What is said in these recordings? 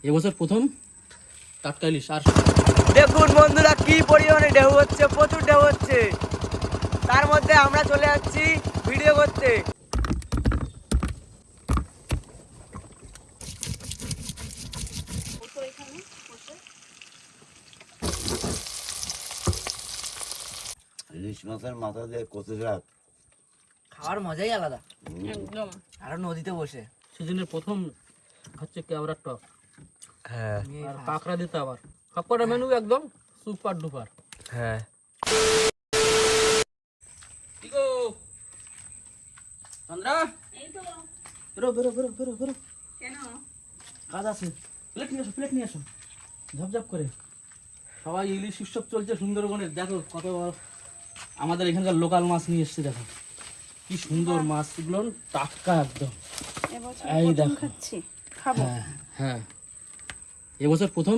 এবছর প্রথম টাটকা ইলিশ। আর দেখুন বন্ধুরা কি পরিমাণে ঢেউ হচ্ছে, প্রচুর ঢেউ হচ্ছে, তার মধ্যে আমরা চলে যাচ্ছি ভিডিও করতে। ইলিশ মাছের মাথা দিয়ে কচু শাক খাওয়ার মজাই আলাদা, একদম। আর নদীতে বসে। সিজনের প্রথম হচ্ছে কেওড়ার টক, হ্যাঁ আর কাঁকড়া দিতে আবার সবকটা মেনু একদম সুপার ডুপার। হ্যাঁ কি গো চন্দ্রা, এই তো। বেরো বেরো বেরো বেরো বেরো, কেন? কাজ আছে। প্লেট নিয়ে আসো, প্লেট নিয়ে আসো, ঝপঝপ করে। সবাই ইলিশ উৎসব চলছে সুন্দরবনের, দেখো কত আমাদের এখানকার লোকাল মাছ নিয়ে এসছে, দেখো কি সুন্দর মাছগুলো, টাটকা একদম। এবছর এই প্রথম দেখো। খাচ্ছি, খাবো। হ্যাঁ হ্যাঁ, এবছর প্রথম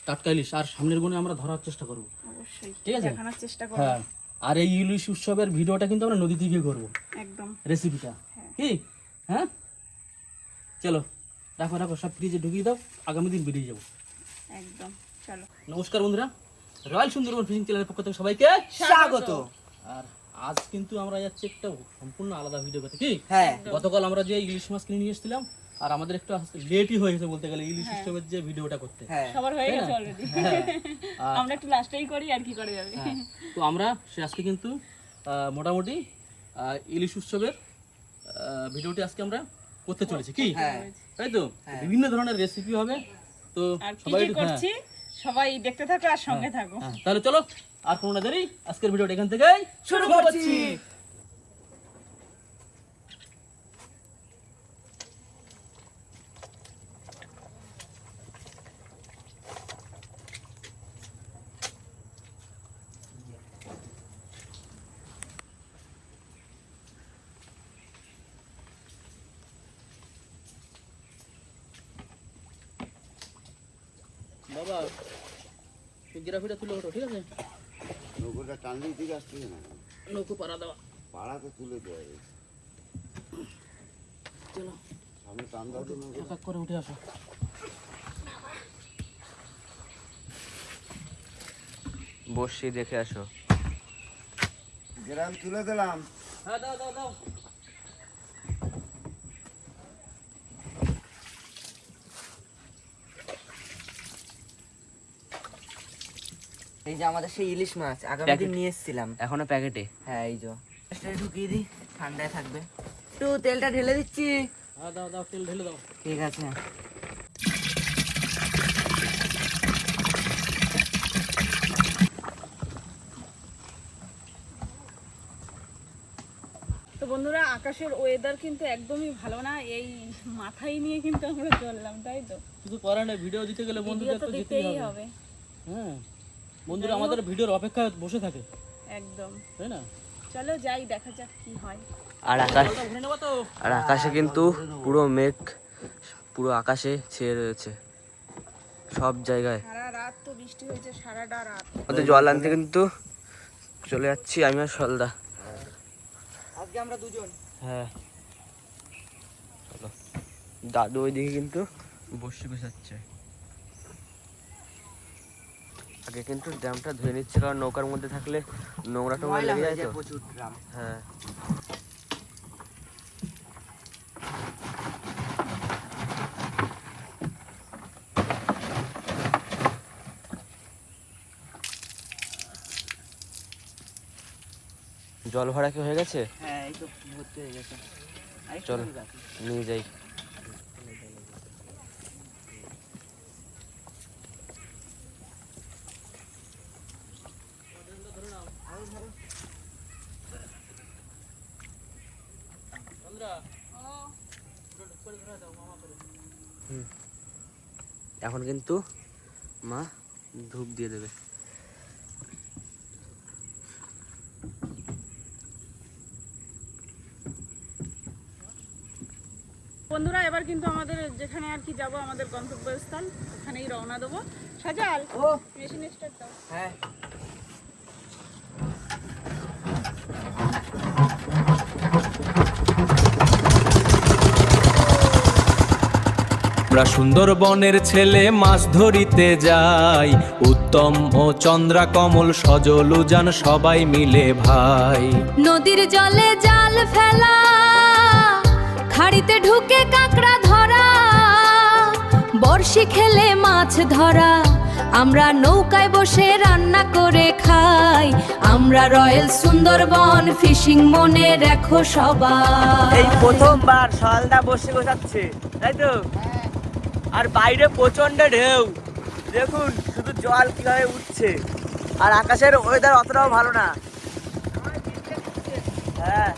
টাটকা ইলিশ, আর সামনের গুণে আমরা ধরার চেষ্টা করব। অবশ্যই ঠিক আছে? দেখানোর চেষ্টা করব। হ্যাঁ, আর এই ইলিশ উৎসবের ভিডিওটা কিন্তু আমরা নদী থেকে করবো, একদম। রেসিপিটা। কি হ্যাঁ, চলো রাখো রাখো, সব ফ্রিজে ঢুকিয়ে দাও, আগামী দিন বেরিয়ে যাবো। একদম, চলো। নমস্কার বন্ধুরা, রয়্যাল সুন্দরবন ফিশিং চ্যানেলের পক্ষ থেকে সবাইকে স্বাগত। আর আজ কিন্তু আমরা যাচ্ছি একটা সম্পূর্ণ আলাদা ভিডিও করতে। কি হ্যাঁ গতকাল আমরা যে ইলিশ মাছ কিনে নিয়ে এসেছিলাম, আর আমাদের একটু লেটই হয়ে গেছে বলতে গেলে ইলিশ উৎসবের যে ভিডিওটা করতে। হ্যাঁ সবার হয়ে তাই গেছে না? অলরেডি। হ্যাঁ, আর আমরা একটু লাস্টেই করি, আর কি করে যাবে। হ্যাঁ, তো আমরা সে আজকে কিন্তু মোটামুটি ইলিশ উৎসবের ভিডিওটি আজকে আমরা করতে চলেছি। কি হ্যাঁ তাই তো, বিভিন্ন ধরনের রেসিপি হবে, তো আর কি সবাই কি একটু- হ্যাঁ, করছি সবাই দেখতে থাকো আর সঙ্গে থাকো। হ্যাঁ, তাহলে চলো আর কোনো না দেরি, আজকের ভিডিওটা এখান থেকেই শুরু করছি। বাবা গিরাফিটা তুলে ওঠো, ঠিক আছে? নৌকোটা টানলেই ঠিক আসছে না, নৌকো পাড়া দেওয়া, পাড়াতে তুলে দেয়। চলো সামনে টান দাও তো নৌকো। এক এক করে উঠে আসো। বসি দেখে আসো। গ্রাম তুলে দিলাম। হ্যাঁ দাও দাও দাও। এই যে আমাদের সেই ইলিশ মাছ আগামী দিন নিয়ে এসেছিলাম, এখনো প্যাকেটে। হ্যাঁ এই যে ঢুকিয়ে দিই, ঠান্ডায় থাকবে। একটু তেলটা ঢেলে দিচ্ছি। হ্যাঁ দাও দাও, তেল ঢেলে দাও। ঠিক আছে। তো বন্ধুরা, আকাশের ওয়েদার কিন্তু একদমই ভালো না, এই মাথায় নিয়ে কিন্তু আমরা চললাম, তাই তো? কিছু করার নেই, ভিডিও দিতে গেলে ভিডিও বন্ধুদের তো তো যেতেই দিতেই হবে। হবে। হ্যাঁ, বন্ধুরা আমাদের ভিডিওর অপেক্ষায় বসে থাকে, একদম। তাই না? চলো যাই, দেখা যাক কি হয়। আর আকাশ, জলটা ভরে নেবো তো। আর আকাশে কিন্তু পুরো মেঘ, পুরো আকাশে ছেয়ে রয়েছে সব জায়গায়। সারা রাত তো বৃষ্টি হয়েছে, সারাটা রাত। আমাদের জল আনতে কিন্তু চলে যাচ্ছি আমি আর সলদা। আজকে আমরা দুজন। হ্যাঁ চলো। দাদু ওইদিকে কিন্তু বসে বসাচ্ছে। আগে কিন্তু ড্রামটা ধুয়ে নিচ্ছে, কারণ নৌকার মধ্যে থাকলে নোংরা টোংরা লেগে যায় তো। হ্যাঁ জল ভরা কি হয়ে গেছে? হ্যাঁ এই তো ভর্তি হয়ে গেছে। চল নিয়ে যাই। এখন কিন্তু মা ধূপ দিয়ে দেবে। বন্ধুরা, এবার কিন্তু আমাদের যেখানে আর কি যাবো, আমাদের গন্তব্যস্থল, ওখানেই রওনা দেবো। সাজাল, ও মেশিন স্টার্ট দাও। হ্যাঁ আমরা সুন্দরবনের ছেলে মাছ ধরিতে যাই, উত্তম ও চন্দ্রা কমল সজল উজান সবাই মিলে ভাই। নদীর জলে জাল ফেলা, খাড়িতে ঢুকে কাঁকড়া ধরা, বড়শি খেলে মাছ ধরা, আমরা নৌকায় বসে রান্না করে খাই। আমরা রয়্যাল সুন্দরবন ফিশিং, মনে রাখো সবাই। এই প্রথমবার সলদা বসে বসাচ্ছে, তাই তো? আর বাইরে প্রচন্ড ঢেউ, দেখুন শুধু জল কিভাবে উঠছে। আর আকাশের ওয়েদার অতটাও ভালো না। হ্যাঁ,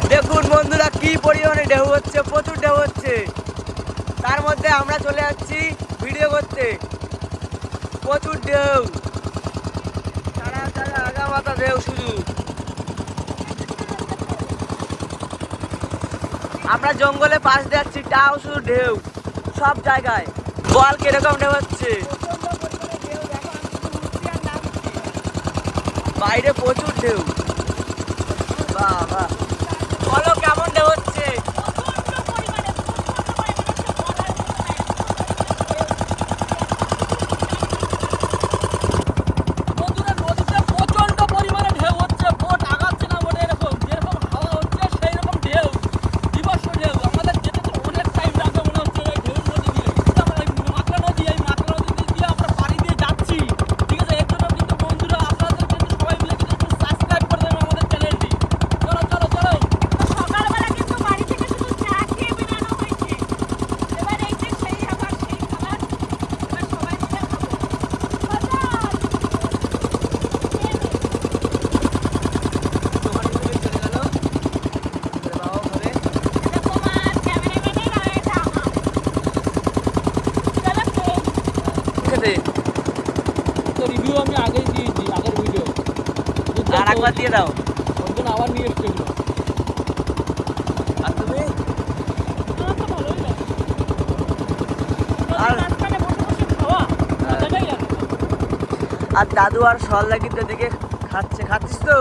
দেখুন বন্ধুরা কি পরিমাণে ঢেউ হচ্ছে, প্রচুর ঢেউ হচ্ছে। তার মধ্যে আমরা চলে যাচ্ছি ভিডিও করতে। প্রচুর ঢেউ, তারা তারা আগা মাথা ঢেউ শুধু। আমরা জঙ্গলে পাশ যাচ্ছি, তাও শুধু ঢেউ সব জায়গায়। বল কিরকম ঢেউ হচ্ছে, বাইরে প্রচুর ঢেউ। বাবা, বলো কেমন ঢেউ হচ্ছে? বন্ধুরা, নদীতে প্রচন্ড পরিমাণে ঢেউ হচ্ছে, বোট আগাচ্ছে না, বোটে এরকম যেরকম হাওয়া হচ্ছে সেই রকম ঢেউ, বিভৎস ঢেউ। আমাদের যেতে তো অনেক টাইম লাগবে মনে হচ্ছে এই ঢেউর মধ্যে দিয়ে। আমরা এই মাতলা নদী দিয়ে আমরা পাড়ি দিয়ে যাচ্ছি, ঠিক আছে? এর জন্য কিন্তু বন্ধুরা আপনাদের কিন্তু সবাই মিলে কিন্তু একটু সাবস্ক্রাইব করে দেবেন আমাদের চ্যানেলটি। চলো চলো চলো। সকালবেলা কিন্তু বাড়ি থেকে শুধু চা খেয়ে বেরানো হয়েছে, এবার এই যে সেই আবার সেই খাবার, এবার সবাই মিলে খাবো। তো রিভিউ আমি আগেই দিয়েছি, আগের ভিডিও। আর একবার দিয়ে দাও। ওর জন্য আবার নিয়ে এসছে এগুলো। আর তুমি? আমার তো ভালোই লাগে। আর- মাঝখানে বসে বসে খাওয়া মজাটাই লাগে। আর দাদু আর সল্লা কিন্তু এদিকে খাচ্ছে। খাচ্ছিস তো?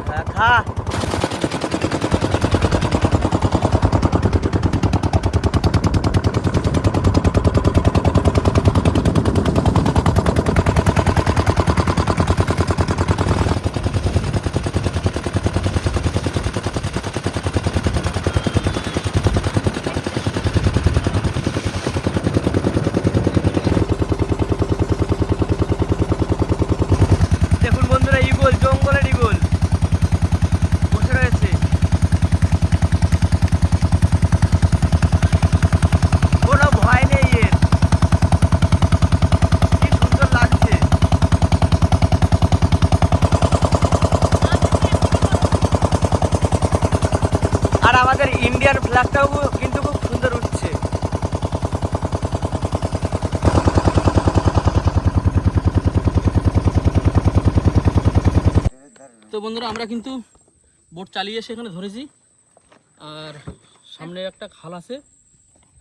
হ্যাঁ, খা। দেখুন বন্ধুরা, ইগল, জঙ্গলের ইগল বসে রয়েছে। কোনো ভয় নেই এর, কি সুন্দর লাগছে। আর আমাদের ইন্ডিয়ান ফ্ল্যাগটাও কিন্তু খুব সুন্দর উঠছে। তো বন্ধুরা, আমরা কিন্তু বোট চালিয়ে সেখানে ধরেছি। আর সামনে একটা খাল আছে,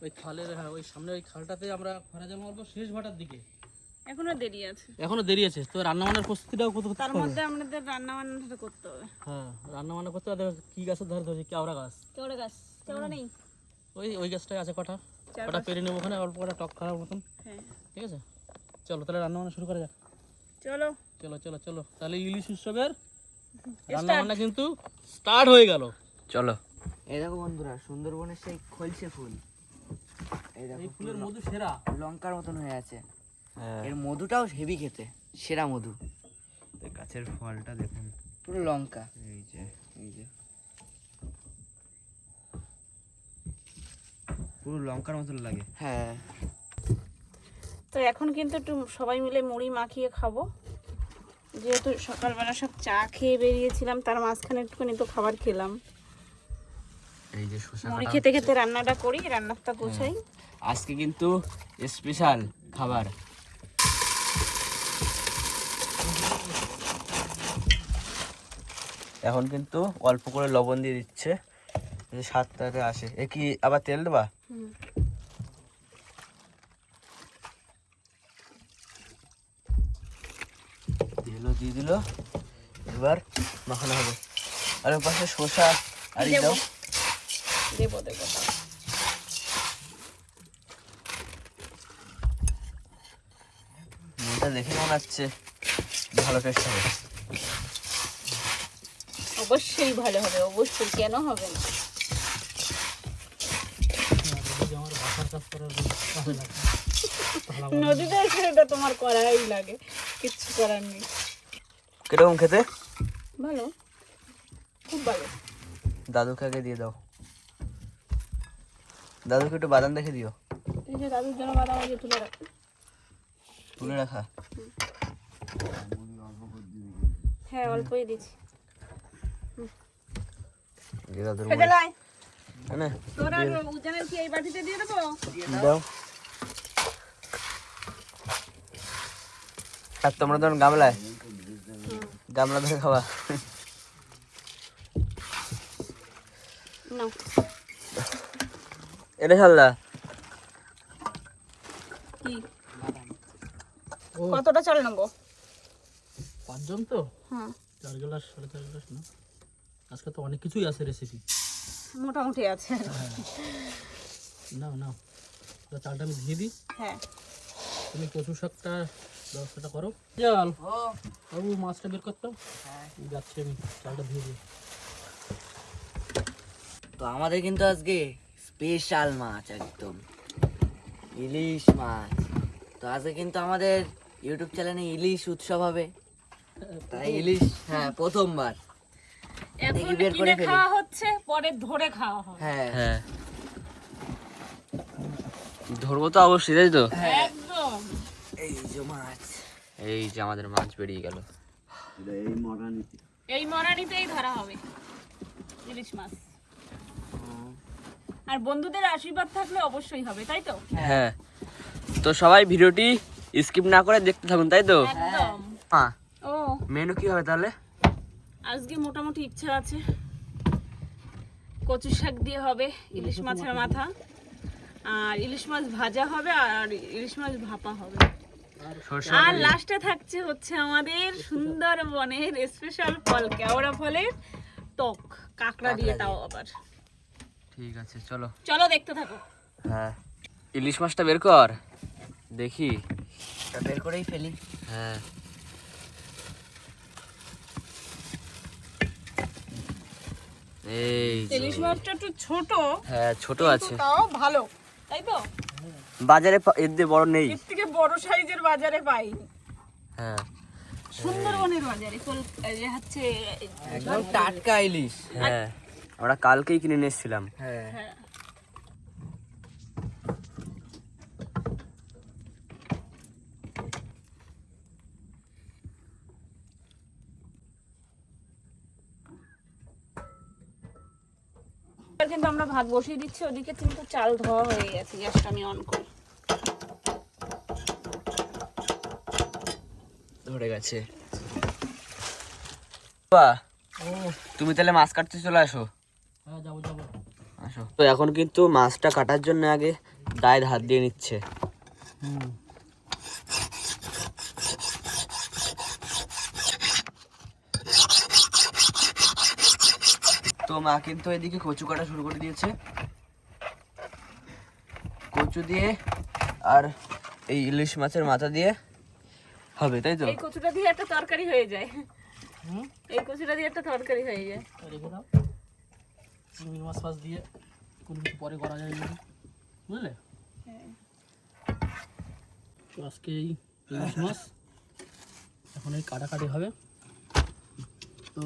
ওই খালের, হ্যাঁ ওই সামনে ওই খালটাতে আমরা খরা জল মারবো শেষ ভাটার দিকে। এখনো দেরি আছে, এখনো দেরি আছে, তো রান্নাবান্নার প্রস্তুতিটাও কত তার মধ্যে আমাদের রান্না বান্নাটা করতে হবে। হ্যাঁ, রান্নাবান্না করতে হবে। কি গাছের ধারে ধরেছি? কেওড়া গাছ। কেওড়া গাছ, কেওড়া নেই? ওই গাছটাই আছে কটা, চার কটা পাঁচ- পেরে নেবো ওখানে, অল্প কটা টক খাওয়ার মতন। হ্যাঁ, ঠিক আছে, চলো তাহলে রান্নাবান্না শুরু করা যাক। চলো চলো চলো চলো, তাহলে ইলিশ উৎসবের রান্নাবান্না কিন্তু স্টার্ট হয়ে গেল। চলো। এই দেখো বন্ধুরা, সুন্দরবনের সেই খলসে ফুল, এই দেখো এই ফুলের মধু সেরা। লঙ্কার মতন হয়ে আছে। এর মধুটাও হেভি খেতে, সেরা মধু। গাছের ফলটা দেখুন, পুরো লঙ্কা, এই যে এই যে পুরো লঙ্কার মতন লাগে। হ্যাঁ। তো এখন কিন্তু একটু সবাই মিলে মুড়ি মাখিয়ে খাবো, যেহেতু সকালবেলা সব চা খেয়ে বেরিয়েছিলাম, তার মাঝখানে একটুখানি তো খাবার খেলাম। এই যে শসা মুড়ি খেতে খেতে রান্নাটা করি, রান্নাটা গোছাই। আজকে কিন্তু স্পেশাল খাবার। এখন কিন্তু অল্প করে লবণ দিয়ে দিচ্ছে, যাতে স্বাদটাতে আসে। এ কি আবার তেল দেবা? তেলও দিয়ে দিল। এবার মাখানো হবে। আর ওর পাশে শসা আর এই দাও। দেবো এটা দেখে মনে হচ্ছে ভালো টেস্ট হবে। অবশ্যই ভালো হবে, অবশ্যই, কেন হবে না। আমার বাসার কাজ করার কাজে লাগে। নদীতে এসে এটা তোমার করাই লাগে, কিচ্ছু করার নেই। কিরকম খেতে? ভালো, খুব ভালো। দাদুকে আগে দিয়ে দাও। দাদুকে একটু বাদাম দেখে দিও। এই যে দাদুর জন্য বাদাম আগে তুলে রাখো। তুলে রাখা? হ্যাঁ, অল্পই দিচ্ছি। দাদুর খেতে লাই। না তোর আর উজানের কি এই বাটিতে দিয়ে দেবো? দাও। আর তোমরা ধরুন গামলায়, গামলা ধরে খাওয়া। নাও। এটা শালদা কি কতটা চাল নেবো? 5 জন তো, হ্যাঁ, 4 গ্লাস 4.5 গ্লাস না। আজকে তো অনেক কিছুই আছে রেসিপি। মোটামুটি আছে। নাও নাও, তো চালটা আমি দিয়ে দিই। হ্যাঁ, তুমি কচু শাকটা ব্যবস্থাটা করো। চল বাবু, মাছটা বের করতো। যাচ্ছি আমি, চালটা দিয়ে দিই। তো আমাদের কিন্তু আজকে স্পেশাল মাছ, একদম ইলিশ মাছ। তো আজকে কিন্তু আমাদের ইউটিউব চ্যানেলে ইলিশ উৎসব হবে, তাই ইলিশ হ্যাঁ প্রথমবার এখন বের করে কিনে ফেলি। খাওয়া হচ্ছে, পরে ধরে খাওয়া হবে। হ্যাঁ হ্যাঁ ধরবো তো অবশ্যই, তাই তো? একদম। এই যে মাছ, এই যে আমাদের মাছ বেরিয়ে গেল। এই মরানিতেই ধরা হবে ইলিশ মাছ। আর বন্ধুদের আশীর্বাদ থাকলে অবশ্যই হবে, তাই তো? হ্যাঁ, তো সবাই ভিডিওটি স্কিপ না করে দেখতে থাকুন, তাই তো? একদম। হ্যাঁ, ও, মেনু কি হবে তাহলে? আজকে মোটামুটি ইচ্ছা আছে কচু শাক দিয়ে হবে, ইলিশ মাছের মাথা, আর ইলিশ মাছ ভাজা হবে, আর ইলিশ মাছ ভাপা হবে। আর লাস্টে থাকছে হচ্ছে আমাদের সুন্দরবনের স্পেশাল ফল, কেওড়া ফলের টক কাঁকড়া দিয়ে, তাও আবার। ঠিক আছে, চলো চলো দেখতে থাকো। হ্যাঁ, ইলিশ মাছটা বের কর, দেখি। বের করেই ফেলি। হ্যাঁ, এই যে। ইলিশ মাছটা একটু ছোট, হ্যাঁ ছোট আছে, তাও ভালো, তাই তো? বাজারে এর দিয়ে বড় নেই। এর থেকে বড় সাইজের বাজারে পাই, হ্যাঁ, সুন্দরবনের বাজারে। এই যে হচ্ছে একদম টাটকা ইলিশ। হ্যাঁ, আমরা কালকেই কিনে নিয়ে এসেছিলাম। হ্যাঁ, হ্যাঁ। এবার কিন্তু আমরা ভাত বসিয়ে দিচ্ছি, ওদিকে কিন্তু চাল ধোয়া হয়ে গেছে। গ্যাসটা আমি অন করি। ধরে গেছে। বাবা, তুমি তাহলে মাছ কাটতে চলে আসো। হ্যাঁ, যাবো যাবো। আসো। তো এখন কিন্তু মাছটা কাটার জন্য আগে গায়ে হাত দিয়ে নিচ্ছে। তো মা কিন্তু এদিকে কচু কাটা শুরু করে দিয়েছে। কচু দিয়ে আর এই ইলিশ মাছের মাথা দিয়ে হবে, তাই তো? এই কচুটা দিয়ে একটা তরকারি হয়ে যায়। এই কচুটা দিয়ে একটা তরকারি হয়ে যায়। রেখে দাও, চিংড়ি মাছ ফাছ দিয়ে কোনো কিছু পরে করা যায় না, বুঝলে? তো আজকে এই ইলিশ মাছ এখন এই কাটাকাটি হবে, তো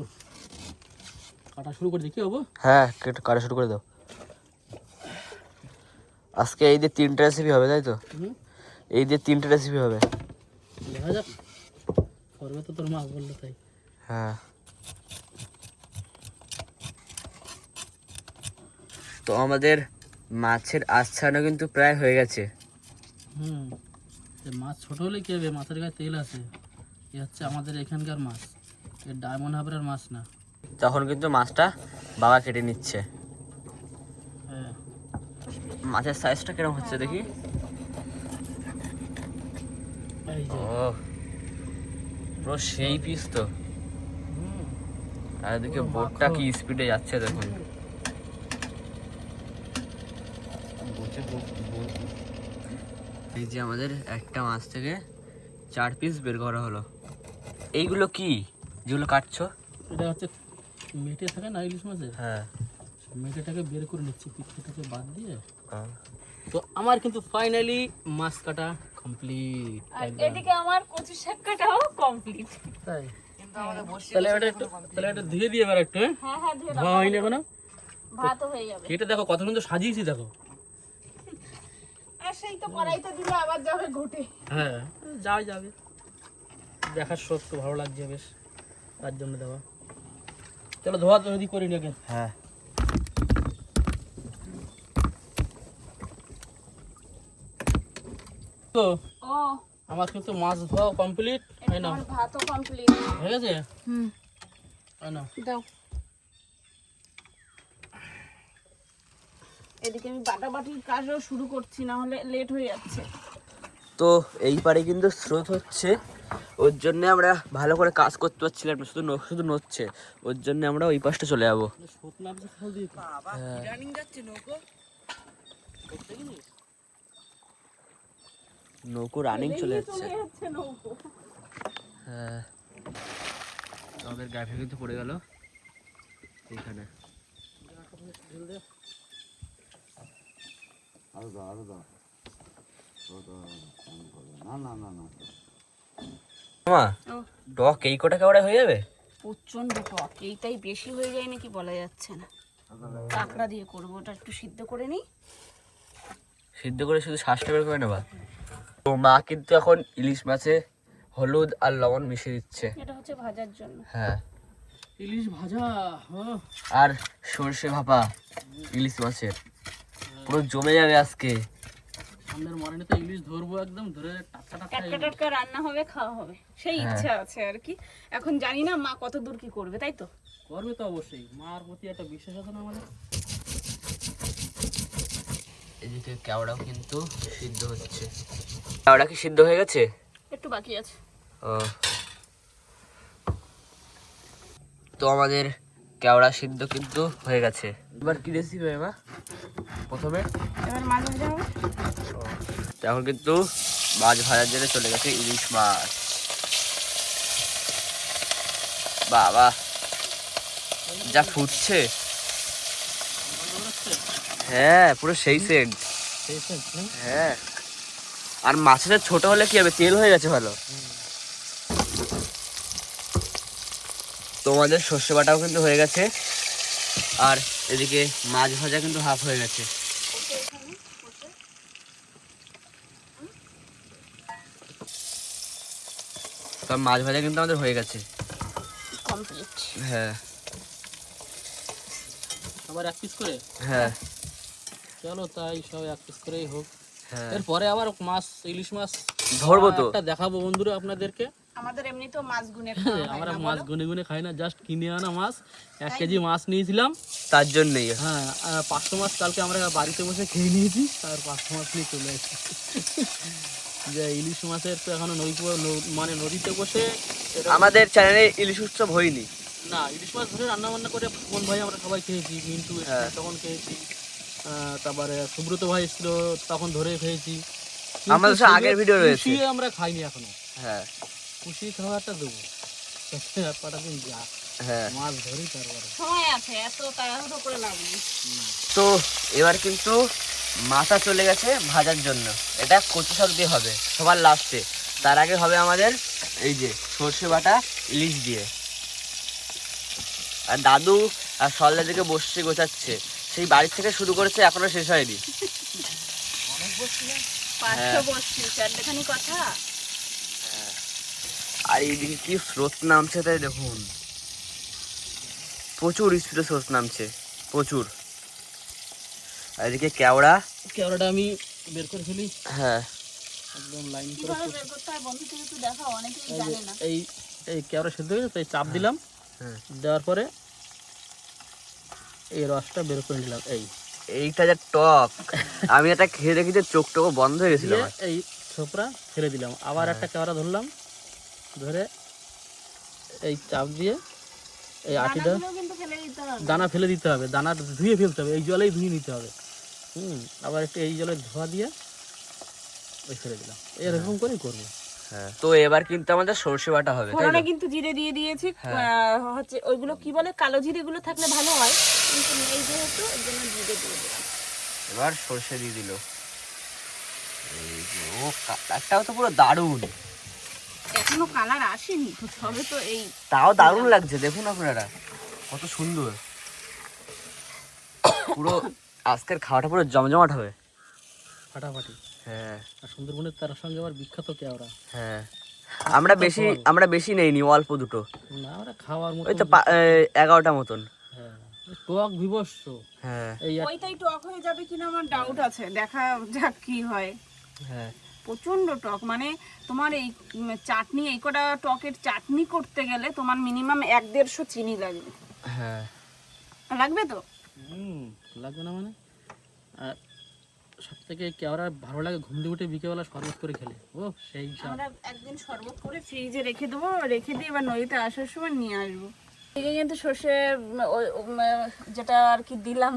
কাটা শুরু করে দেখি হবো। হ্যাঁ, কাটা শুরু করে দাও। আজকে এই দিয়ে 3টে রেসিপি হবে, তাই তো? এই দিয়ে 3টে রেসিপি হবে। দেখা যাক, করবে তো তোর মা বললো তাই। হ্যাঁ, তো আমাদের মাছের আচ্ছানো কিন্তু প্রায় হয়ে গেছে। মাছ ছোট হলে কি হবে, মাছের গায়ে তেল আছে। এ হচ্ছে আমাদের এখানকার মাছ, এর ডায়মন্ড হারবারের মাছ না। তখন কিন্তু মাছটা বাবা কেটে নিচ্ছে। হ্যাঁ, মাছের সাইজটা কিরকম হচ্ছে দেখি। এই যে ও পুরো সেই পিস তো। আর এদিকে বোটটা কি স্পিডে যাচ্ছে দেখুন। এই যে আমাদের একটা মাছ থেকে 4 পিস বের করা হলো। এইগুলো কি যেগুলো কাটছো? এটা হচ্ছে মেটে থাকে না ইলিশ মাছের, হ্যাঁ। মেটেটাকে বের করে নিচ্ছি পিঠটাকে বাদ দিয়ে। তো আমার কিন্তু ফাইনালি মাছ কাটা কমপ্লিট। আর এদিকে আমার কচু শাক কাটাও কমপ্লিট। তাই তাহলে এটা ধুয়ে দিয়ে এবার একটু, হ্যাঁ হ্যাঁ হ্যাঁ ধুয়ে ধোয়া হয়নি এখনো। ভাতও হয়ে যাবে। এটা দেখো কত সুন্দর সাজিয়েছি দেখো। আর সেই তো কড়াইতে দিলে আবার যাবে ঘুটে। হ্যাঁ যাওয়া যাবে, দেখার সত্য ভালো লাগছে বেশ, তার জন্য দেওয়া। চলো ধোয়া যদি করি না কেন। হ্যাঁ তো ও আমার কিন্তু মাছ ধোয়া কমপ্লিট, হয় না? আমার ভাতও কমপ্লিট হয়ে গেছে, হুম হয় না? দাও। এদিকে আমি বাটাবাটির কাজও শুরু করছি, না হলে লেট হয়ে যাচ্ছে। তো এই পারে কিন্তু স্রোত হচ্ছে, ওর জন্য আমরা ভালো করে কাজ করতে পারছিলাম না, শুধু নড়ছে। ওর জন্য আমরা ওই পাশটা চলে যাবো। নৌকো রানিং চলে যাচ্ছে। হ্যাঁ আমাদের গায়ে কিন্তু পড়ে গেল এইখানে। আরো দাও আরো দাও। না না না না মা টক এই কটা কেওড়া হয়ে যাবে? প্রচন্ড টক, এইটাই বেশি হয়ে যায় নাকি বলা যাচ্ছে না। কাঁকড়া দিয়ে করবো, ওটা একটু সিদ্ধ করে নিই। সিদ্ধ করে শুধু শ্বাসটা বের করে নেবা? তো মা কিন্তু এখন ইলিশ মাছে হলুদ আর লবণ মিশিয়ে দিচ্ছে। এটা হচ্ছে ভাজার জন্য। হ্যাঁ ইলিশ ভাজা, আর সর্ষে ভাপা ইলিশ মাছের পুরো জমে যাবে আজকে। সামনের মরণে তো ইলিশ ধরবো, একদম ধরে টাটকা টাটকা টাটকা রান্না হবে, খাওয়া হবে, সেই ইচ্ছা আছে আর কি। এখন জানি না মা কত দূর কি করবে, তাই তো? করবে তো অবশ্যই, মার প্রতি একটা বিশ্বাস আছে না আমাদের। এদিকে কেওড়াও কিন্তু সিদ্ধ হচ্ছে। কেওড়া কি সিদ্ধ হয়ে গেছে? একটু বাকি আছে। ও তো আমাদের কেওড়া সিদ্ধ কিন্তু হয়ে গেছে। এবার কি রেসিপি হবে মা? প্রথমে এবার মাছ ভাজা হবে। এখন কিন্তু মাছ ভাজার জন্য চলে গেছে ইলিশ মাছ। বাবা যা ফুটছে, হ্যাঁ পুরো সেই সেন্ট। হ্যাঁ আর মাছটা ছোট হলে কি হবে, তেল হয়ে গেছে ভালো। তোমাদের সর্ষে বাটাও কিন্তু হয়ে গেছে, আর এদিকে মাছ ভাজা কিন্তু হাফ হয়ে গেছে। তো মাছ ভাজা কিন্তু আমাদের হয়ে গেছে কমপ্লিট। হ্যাঁ আবার এক পিস করে, হ্যাঁ চলো তাই সব এক পিস করেই হোক। হ্যাঁ এরপরে আবার মাছ, ইলিশ মাছ ধরবো তো। একটা দেখাবো বন্ধুরা আপনাদেরকে। আমাদের এমনি তো মাছ গুনে খাওয়া হয় আমরা না, মাছ বলো? গুনে গুনে খাই না, জাস্ট কিনে আনা মাছ। 1 কেজি মাছ নিয়েছিলাম, তার জন্যই। হ্যাঁ 500 মাছ কালকে আমরা বাড়িতে বসে খেয়ে নিয়েছি, আর 500 মাছ নিয়ে চলে এসেছি। যে ইলিশ মাছের তো এখনো মানে নদীতে বসে আমাদের চ্যানেলে ইলিশ উৎসব হয়নি। না, ইলিশ মাছ ধরে রান্না বান্না করে বোন ভাই আমরা সবাই খেয়েছি, মিন্টু এসেছিল হ্যাঁ। তখন খেয়েছি, তারপরে সুব্রত ভাই এসেছিল তখন ধরে খেয়েছি। আমাদের সব আগের ভিডিও রয়েছে। কুশিয়ে আমরা খাইনি এখনো, হ্যাঁ কুশিয়ে খাওয়াটা দেবো। কটা দিন যা হ্যাঁ মাছ ধরি তারপরে। সময় আছে, এত তাড়াহুড়ো করে লাভ নেই। তো এবার কিন্তু মাথা চলে গেছে ভাজার জন্য। এটা কচু শাক দিয়ে হবে সবার লাস্টে। তার আগে হবে আমাদের এই যে সর্ষে বাটা ইলিশ দিয়ে। আর দাদু আর সল্লা দিকে বসে গোছাচ্ছে, সেই বাড়ি থেকে শুরু করেছে, এখনো শেষ হয়নি। 500 বসছি, চারটেখানি কথা। আর এইদিকে কি স্রোত নামছে, তাই দেখুন প্রচুর স্পিডে স্রোত নামছে, প্রচুর। আর এদিকে কেওড়াটা আমি বের করে ফেলি, হ্যাঁ একদম লাইন করে। কিভাবে বের করতে হয় বন্ধুকে একটু দেখাও, অনেকেই জানে না। এই এই কেওড়া সেদ্ধ হয়ে গেছে, তাই চাপ দিলাম, হ্যাঁ। দেওয়ার পরে এই রসটা বের করে নিলাম। এইটা যা টক, আমি এটা খেয়ে দেখি যে চোখ টোক বন্ধ হয়ে গেছিল দিয়ে আমার। এই ছোপড়া ফেলে দিলাম, আবার একটা কেওড়া ধরলাম, ধরে এই চাপ দিয়ে এই আটিটা দানাগুলো কিন্তু ফেলে দিতে হবে। দানা ফেলে দিতে হবে, দানা ধুয়ে ফেলতে হবে, এই জলেই ধুয়ে নিতে হবে। আবার একটু এই জলে ধোয়া দিয়ে ওই ফেলে দিলাম, এরকম করেই করবো। হ্যাঁ, তো এবার কিন্তু আমাদের সর্ষে বাটা হবে, তাই ফোড়নে তো? কিন্তু জিরে দিয়ে দিয়েছি। হচ্ছে ওইগুলো কি বলে, কালো জিরেগুলো থাকলে ভালো হয়, কিন্তু নেই যেহেতু এর জন্য জিরে দিয়ে দিলাম। এবার সর্ষে দিয়ে দিল। এই যে, ও কালারটাও তো পুরো দারুণ। এখনো কালার আসেনি তো, সবে তো এই তাও দারুণ লাগছে, দেখুন আপনারা কত সুন্দর। পুরো আজকের খাওয়াটা পুরো জমজমাট হবে। ফাটাফাটি। হ্যাঁ আর সুন্দরবনের তার সঙ্গে আবার বিখ্যাত কেওড়া। হ্যাঁ, আমরা বেশি নেইনি, অল্প দুটো, না আমরা খাওয়ার মতো। ওই তো 11টা মতন। হ্যাঁ, টক বিভৎস। হ্যাঁ এই ওইটাই টক হয়ে যাবে কিনা আমার ডাউট আছে, দেখা যাক কি হয়। হ্যাঁ প্রচন্ড টক, মানে তোমার এই চাটনি, এই কটা টকের চাটনি করতে গেলে তোমার মিনিমাম 1-150 চিনি লাগবে। হ্যাঁ লাগবে তো? লাগবে না মানে। আর সব থেকে কেওড়া ভালো লাগে ঘুম দিয়ে উঠে বিকেলবেলা শরবত করে খেলে, ও সেই স্বাদ। আমরা একদিন শরবত করে ফ্রিজে রেখে দেবো, রেখে দিয়ে এবার নদীতে আসার সময় নিয়ে আসবো। এদিকে কিন্তু সর্ষে যেটা আর কি দিলাম,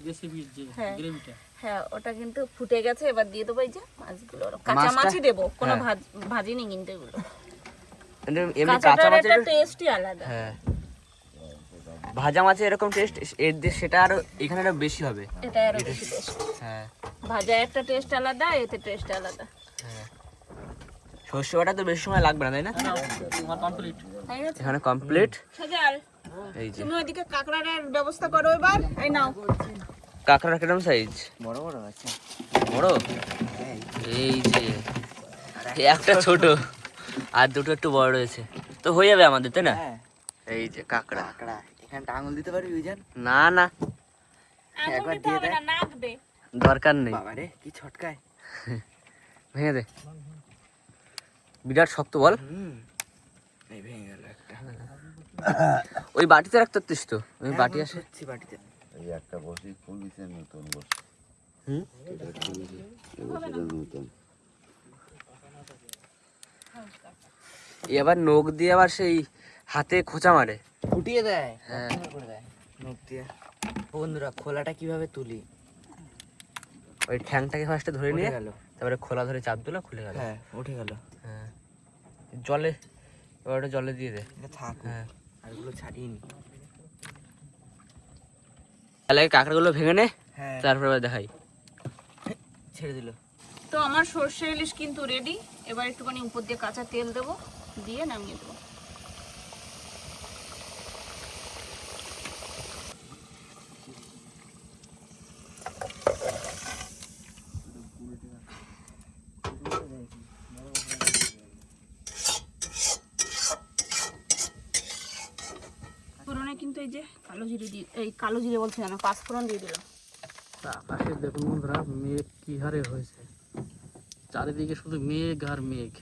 রেসিপি যে হ্যাঁ। গ্রেভিটা, হ্যাঁ ওটা কিন্তু ফুটে গেছে। এবার দিয়ে দেবো এই যে মাছগুলো, কাঁচা মাছই দেবো, কোনো ভাজিনি কিন্তু এগুলো। কিন্তু এমনি কাঁচা কাঁচাটার একটা মাছের, টেস্টই আলাদা। হ্যাঁ ভাজা মাছের এরকম টেস্ট এর দিয়ে সেটা আরো এখানে আরো বেশি হবে। এটা আরো বেশি টেস্ট। হ্যাঁ ভাজা একটা টেস্ট আলাদা, এতে টেস্ট আলাদা। হ্যাঁ, সর্ষে বাটা তো বেশি সময় লাগবে না, তাই না? তোমার কমপ্লিট। হয়ে গেছে এখানে কমপ্লিট। সাজাল, এই যে তুমি ওইদিকে কাঁকড়ার ব্যবস্থা করো এবার। এই নাও। কাঁকড়া কিরকম সাইজ? বড় বড় আছে। বড়? এই যে এই একটা ছোট আর দুটো একটু বড় রয়েছে, তো হয়ে যাবে আমাদের, তাই না? এই যে কাঁকড়া। এখানটা আঙুল দিতে পারবি বুঝান? না না, একবার দিয়ে দে, নাক দে। দরকার নেই, বাবারে কি ছটকায়। ভেঙে দে। বিরাট শক্ত বল। এই ভেঙে গেল একটা। ওই বাটিতে রাখতে পারতিস তো, ওই বাটি আসে। সত্যি বাটিতে। এই একটা বসি খুলিছে নতুন বসি। হুম, এটা খুলিছে, এই বসিটা নতুন। এবার নখ দিয়ে আবার সেই হাতে খোঁচা মারে। ফুটিয়ে দেয়, হ্যাঁ। বন্ধ করে দেয় নখ দিয়ে। বন্ধুরা খোলাটা কিভাবে তুলি? ওই ঠ্যাংটাকে ফার্স্টে ধরে উঠে নিয়ে গেল। তারপরে খোলা ধরে চাপ দিল, খুলে গেল। হ্যাঁ উঠে গেল। হ্যাঁ, জলে এবার ওটা জলে দিয়ে দে। এটা থাক। হ্যাঁ, আর গুলো ছাড়িয়ে নি। তাহলে কাঁকড়াগুলো ভেঙে নে, হ্যাঁ তারপরে আবার দেখাই। ছেড়ে দিল। তো আমার সর্ষে ইলিশ কিন্তু রেডি। এবার একটুখানি উপর দিয়ে কাঁচা তেল দেবো, দিয়ে নামিয়ে দেবো। ফোড়নে কিন্তু এই যে কালো জিরে দিয়ে, এই কালো জিরে বলছি না, পাঁচফোড়ন দিয়ে দিলাম। আকাশে দেখুন বন্ধুরা, মেঘ কি হারে হয়েছে, চারিদিকে শুধু মেঘ আর মেঘ।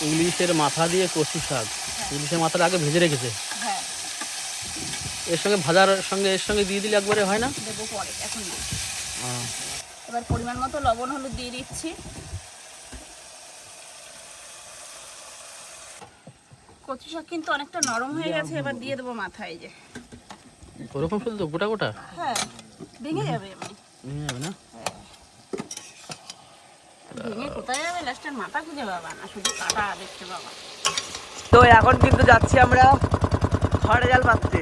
ইলিশের মাথা দিয়ে কচু শাক, ইলিশের মাথাটা আগে ভেজে রেখেছে, হ্যাঁ এর সঙ্গে ভাজার সঙ্গে এর সঙ্গে দিয়ে দিলে একবারে হয় না। দেবো পরে, এখন না। এবার পরিমাণ মতো লবণ হলুদ দিয়ে দিচ্ছি। কচু শাক কিন্তু অনেকটা নরম হয়ে গেছে, এবার দিয়ে দেবো মাথায়। যে ওরকম শুধু তো গোটা গোটা হ্যাঁ ভেঙে যাবে এমনি। নিয়ে যাবে না। ভেঙে কোথায় যাবে, লাস্টের মাথা খুঁজে পাবা না, শুধু কাটা দেখতে পাবা। তো এখন কিন্তু যাচ্ছি আমরা খড়া জাল পাততে,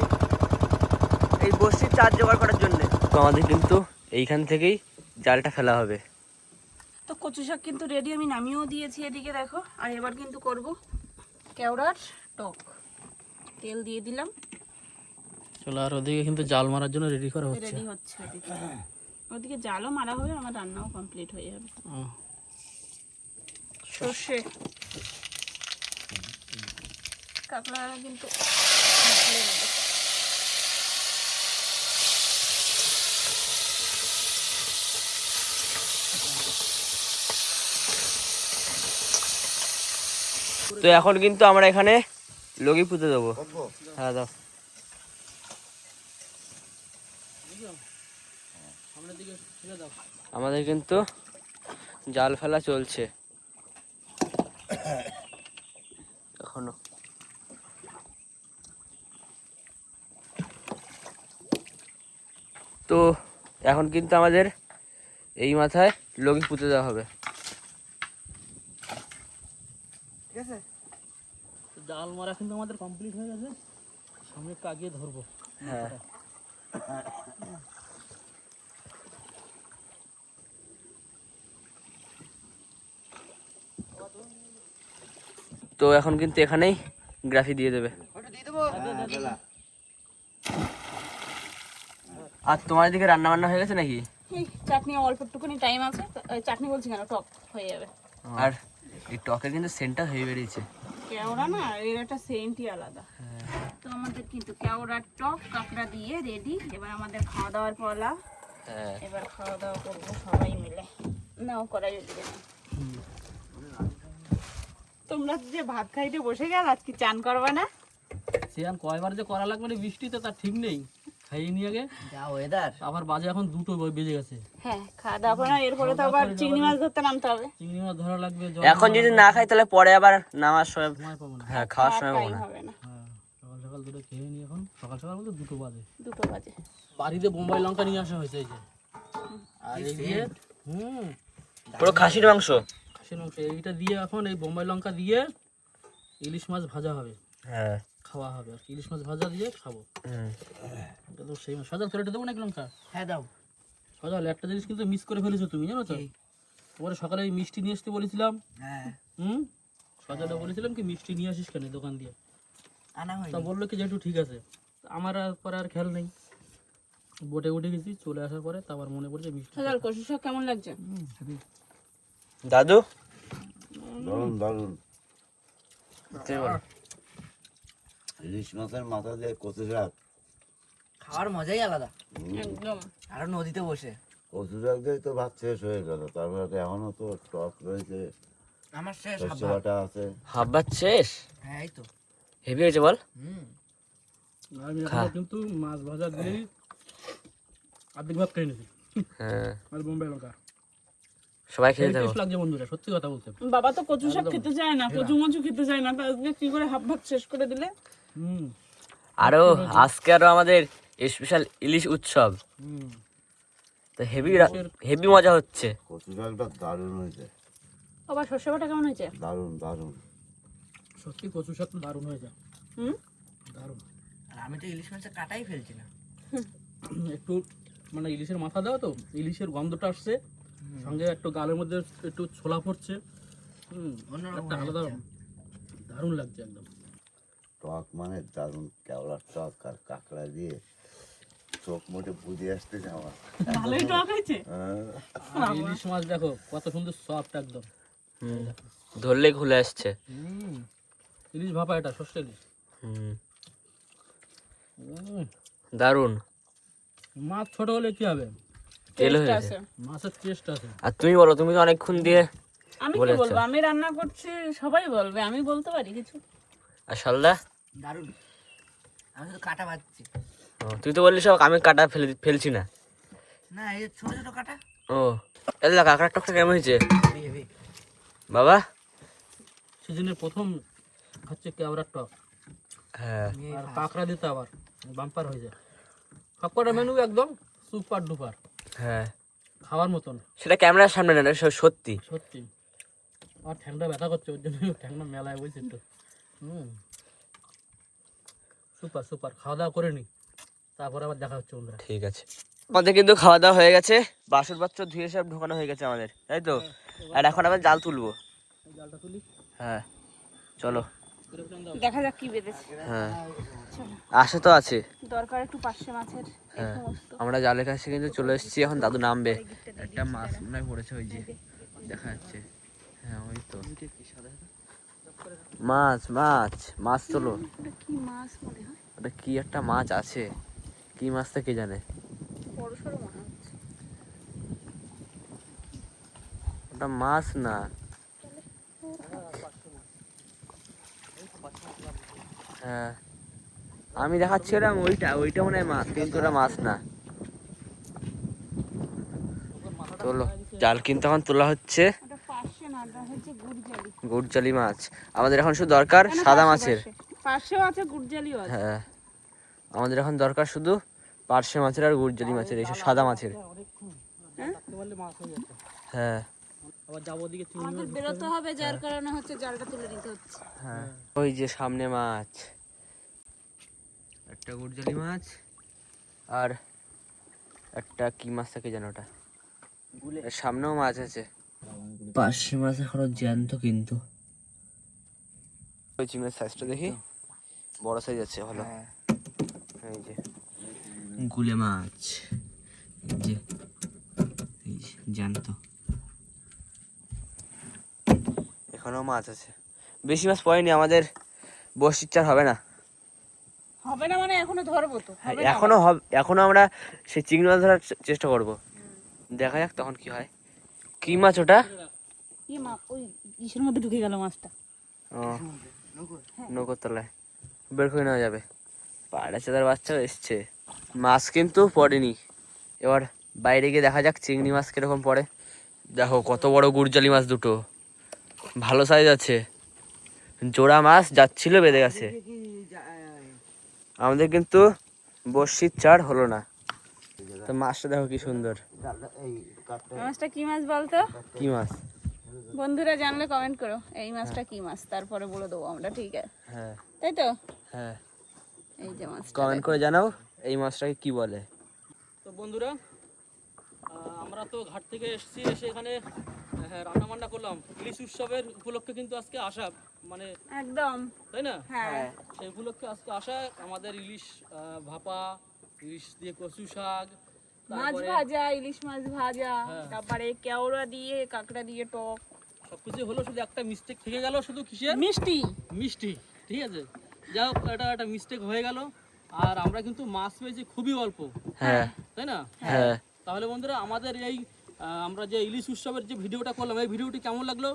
এই বস্তির চার জোগাড় করার জন্য। তো আমাদের কিন্তু এইখান থেকেই জালটা ফেলা হবে। তো কচু শাক কিন্তু রেডি, আমি নামিয়েও দিয়েছি এদিকে দেখো। আর এবার কিন্তু করব কেওড়ার টক। তেল দিয়ে দিলাম, চলো। আর ওদিকে কিন্তু জাল মারার জন্য রেডি করা হচ্ছে। রেডি হচ্ছে ওদিকে। ওদিকে জালও মারা হবে, আমার রান্নাও কমপ্লিট হয়ে যাবে। সর্ষে কাঁকড়া কিন্তু মশলা দেবো। তো এখন কিন্তু আমরা এখানে লগি পুঁতে দেবো। হ্যাঁ দাও। সামনের দিকে ছেড়ে দাও। আমাদের কিন্তু জাল ফেলা চলছে এখনো। তো এখন কিন্তু আমাদের এই মাথায় লগি পুঁতে দেওয়া হবে। ঠিক আছে, জাল মারা কিন্তু আমাদের কমপ্লিট হয়ে গেছে। সামনে একটু আগিয়ে ধরবো। হ্যাঁ তো এখন কিন্তু এখানেই গ্রাফি দিয়ে দেবে। ওটা দিয়ে দেবো। আর তোমার দিকে রান্না বান্না হয়ে গেছে নাকি? এই চাটনি অল্প একটুখানি টাইম আছে, চাটনি বলছি কেন, টক হয়ে যাবে। আর এই টকের কিন্তু সেন্টটা হয়ে বেরিয়েছে। কেওড়া না, এর একটা সেন্টই আলাদা। তো আমাদের কিন্তু কেওড়ার টক কাঁকড়া দিয়ে রেডি। এবার আমাদের খাওয়া দাওয়ার পালা। হ্যাঁ এবার খাওয়া দাওয়া করবো সবাই মিলে। নাও কড়াই দিকে নাও। তোমরা যে ভাত খাইতে বসে গেল, আজকে চান করবা না? সিয়ান কয়বার যে করা লাগবে বৃষ্টিতে তার ঠিক নেই। খাইয়ে নিয়ে আগে যা ওয়েদার। আবার বাজে এখন 2টো বেজে গেছে। হ্যাঁ, খাওয়া দাওয়া করে এরপরে তো আবার চিংড়ি মাছ ধরতে নামতে হবে। চিংড়ি মাছ ধরা লাগবে। এখন যদি না খাই তাহলে পরে আবার নামার সময়, সময় পাবো না। হ্যাঁ খাওয়ার সময় পাবো টাইম না। হবে না, হ্যাঁ, সকাল সকাল দুটো খেয়ে নিই। এখন সকাল সকাল বলতে 2টো বাজে। 2টো বাজে। বাড়িতে বোম্বাই লঙ্কা নিয়ে আসা হয়েছে এই যে। আর এই দিয়ে পুরো খাসির মাংস। খাসির মাংস এইটা দিয়ে এখন এই বোম্বাই লঙ্কা দিয়ে ইলিশ মাছ ভাজা হবে, হ্যাঁ খাওয়া হবে। আর ইলিশ মাছ ভাজা দিয়ে খাবো। এটা তো সেই সজাল তোর এটা দেবো নাকি লঙ্কা? হ্যাঁ দাও। সজাল একটা জিনিস কিন্তু মিস করে ফেলেছো তুমি, জানো তো? তোমার সকালে এই মিষ্টি নিয়ে আসতে বলেছিলাম। হ্যাঁ সজালটা বলেছিলাম কি মিষ্টি নিয়ে আসিস কেন দোকান দিয়ে? আনা হয়। তা বললো কি যে একটু ঠিক আছে। আমার আর পরে আর খেয়াল নেই। বোটে উঠে গেছি, চলে আসার পরে তা আবার মনে পড়ছে মিষ্টি। সকাল কষু শাক কেমন লাগছে? দাদু দারুন দারুন। তুমি বলো। ইলিশ মাছের মাথা দিয়ে কচু শাক। খাওয়ার মজাই আলাদা। একদম। আর নদীতে বসে। কচু শাক দিয়ে তো ভাত শেষ হয়ে গেল। তারপরে তো এখনো তো টক রয়েছে, আমার শেষ সর্ষে বাটা আছে। হাফ ভাত শেষ। হ্যাঁ এই তো। হেভি হয়েছে বল। আমি এখনো কিন্তু মাছ ভাজা দিয়েই অর্ধেক ভাত খেয়ে নিয়েছি। হ্যাঁ আর বোম্বাই লঙ্কা সবাই খেয়ে থাকো। টেস্ট লাগছে বন্ধুরা, সত্যি কথা বলতে। বাবা তো কচু শাক খেতে চায় না, কচু মচু খেতে চায় না, তা আজকে কি করে হাফ ভাত শেষ করে দিলে? আরো আজকে আরো আমাদের স্পেশাল ইলিশ উৎসব। তো হেভি মজা হচ্ছে। কচু শাকটা দারুণ হয়েছে, বাবা সর্ষে বাটা কেমন হয়েছে? দারুণ দারুণ। সত্যি কচু শাক তো দারুণ হয়েছে, হুম, দারুণ। আর আমি তো ইলিশ মাছের কাটাই ফেলছি না। একটু মানে ইলিশের মাথা দেওয়া তো, ইলিশের গন্ধটা আসছে, সঙ্গে একটু গালের মধ্যে একটু ছোলা পড়ছে। একটা আলাদা দারুণ লাগছে একদম। টক মানে দারুণ, কেওড়ার টক আর কাঁকড়া দিয়ে চোখ মোটে বুঝে আসতেছে আমার। ভালোই টক হয়েছে। আর ইলিশ মাছ দেখো কত সুন্দর সফট একদম। ধরলে খুলে আসছে। ইলিশ ভাপা, এটা সর্ষে ইলিশ। দারুণ। মাছ ছোট হলে কি হবে, তেল হয়ে Taste গেছে। আছে। মাছের টেস্ট আছে। আর তুমি বলো, তুমি তো অনেকক্ষণ দিয়ে আমি কি বলে বলবো, আচ্ছা। আমি রান্না করছি, সবাই বলবে, আমি বলতে পারি কিছু? আর সলদা দারুণ। আমি তো কাটা বাজছি তুই তো বললি সব, আমি কাটা ফেলছি না। না, এই যে ছোট ছোট কাটা। ও এলা কাঁকড়ার টকটা কেমন হয়েছে হেভি হেভি। বাবা? সিজনের প্রথম হচ্ছে কেওড়ার টক, হ্যাঁ আর কাঁকড়া দিতে আবার বাম্পার হয়ে যায়। সবকটা মেনু একদম সুপার ডুপার, হ্যাঁ খাওয়ার মতন। সেটা ক্যামেরার সামনে না, এটা সত্যি। সত্যি আমার ঠ্যাংটা ব্যথা করছে, ওর জন্য ঠ্যাংটা মেলায় বলছি একটু। সুপার সুপার, খাওয়া দাওয়া করে নি, তারপর আবার দেখা হচ্ছে বন্ধুরা। ঠিক আছে, আমাদের কিন্তু খাওয়া দাওয়া হয়ে গেছে, বাসন পত্র ধুয়ে সব ঢোকানো হয়ে গেছে আমাদের, তাই তো? আর এখন আবার জাল তুলবো। জালটা তুলি, হ্যাঁ চলো। দেখা যাক কি বেঁধেছে। হ্যাঁ আশা তো আছে। দরকার একটু পার্শে মাছের এই হ্যাঁ সমস্ত। আমরা জালের কাছে কিন্তু চলে এসেছি, এখন দাদু নামবে। একটা মাছ মনে হয় পড়েছে, ওই যে দেখা যাচ্ছে। হ্যাঁ ওই তো মাছ, মাছ মাছ তোলো। ওটা কি মাছ মনে হয়? ওটা কি একটা মাছ আছে, কি মাছটা কে জানে। বড় সড়ো মনে হচ্ছে। ওটা মাছ না। হ্যাঁ আমি দেখাচ্ছিলাম ওইটা মনে হয় মাছ, কিন্তু ওটা মাছ না। তোলো জাল কিন্তু এখন তোলা হচ্ছে। ওটা পার্শে না, ওটা হচ্ছে গুড়জালি। গুড়জালি মাছ আমাদের এখন শুধু দরকার সাদা মাছের। পার্শেও আছে, গুড়জালিও আছে। হ্যাঁ আমাদের এখন দরকার শুধু পার্শে মাছের আর গুড়জালি মাছের, এইসব সাদা মাছের। থাকতে পারলে মাছ হয়ে যেত। হ্যাঁ আবার যাবো ওদিকে আমাদের বেরোতে হবে, যার কারণে হচ্ছে জালটা তুলে নিতে হচ্ছে। হ্যাঁ ওই যে সামনে মাছ, একটা গুড়জালি মাছ আর একটা কি মাছ থাকে যেন ওটা, এর সামনেও মাছ আছে। পার্শে মাছ এখনো জ্যান্ত, কিন্তু ওই চিংড়ির সাইজটা দেখি বড় সাইজ আছে ভালো। এই যে গুলে মাছ, এই যে জ্যান্ত, এখনো মাছ আছে। বেশি মাছ পড়েনি, আমাদের বড়শির চার হবে না। হবে না মানে এখনো ধরবো তো, হবে না। এখনো আমরা সেই চিংড়ি মাছ ধরার চেষ্টা করব, দেখা যাক তখন কি হয়। কি মাছ ওটা? কি মাছ? ওই ইসের মধ্যে ঢুকে গেল মাছটা। ও নৌকোর তলায় বের করে নেওয়া যাবে। পাড়া চাঁদার বাচ্চাও এসছে, মাছ কিন্তু পড়েনি। এবার বাইরে গিয়ে দেখা যাক চিংড়ি মাছ কিরকম পড়ে। দেখো কত বড় গুড়জালি মাছ দুটো, ভালো সাইজ আছে। জোড়া মাছ যাচ্ছিল, বেঁধে গেছে। আমাদের কিন্তু বড়শির চার হলো না। তো মাছটা দেখো কি সুন্দর। মাছটা কি মাছ বলতো? কি মাছ? বন্ধুরা জানলে কমেন্ট করো এই মাছটা কি মাছ, তারপরে বলে দেবো আমরা, ঠিক আছে? হ্যাঁ তাই তো? হ্যাঁ এই যে মাছ, কমেন্ট করে জানাও এই মাছটাকে কি বলে। তো বন্ধুরা আমরা তো ঘাট থেকে এসেছি, এসে এখানে রান্না বান্না করলাম। ইলিশ উৎসবের উপলক্ষে কিন্তু আজকে আসা, মানে একদম, তাই না? হ্যাঁ। সেই উপলক্ষে আজকে আসা আমাদের ইলিশ ভাপা, ইলিশ দিয়ে কচু শাক, মাছ ভাজা, ইলিশ মাছ ভাজা, তারপরে কেওড়া দিয়ে, কাঁকড়া দিয়ে টক, সবকিছু হলো। শুধু একটা মিস্টেক থেকে গেল, শুধু কিসের? মিষ্টি। মিষ্টি, ঠিক আছে। যাই হোক, এটা একটা মিস্টেক হয়ে গেল। আর আমরা কিন্তু মাছ পেয়েছি খুবই অল্প, হ্যাঁ তাই না? হ্যাঁ তাহলে বন্ধুরা আমাদের এই আমরা যে ইলিশ উৎসবের যে ভিডিওটা করলাম, এই ভিডিওটি কেমন লাগলো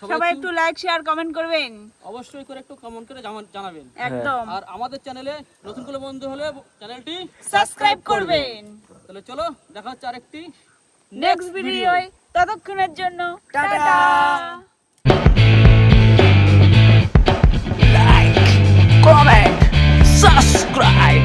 সবাই একটু লাইক শেয়ার কমেন্ট করবেন, অবশ্যই করে একটু কমেন্ট করে জানাবেন। একদম। আর আমাদের চ্যানেলে নতুন করে বন্ধু হলে চ্যানেলটি সাবস্ক্রাইব করবেন। তাহলে চলো দেখা হচ্ছে আরেকটি নেক্সট ভিডিও। ততক্ষণের জন্য টাটা। comment, subscribe.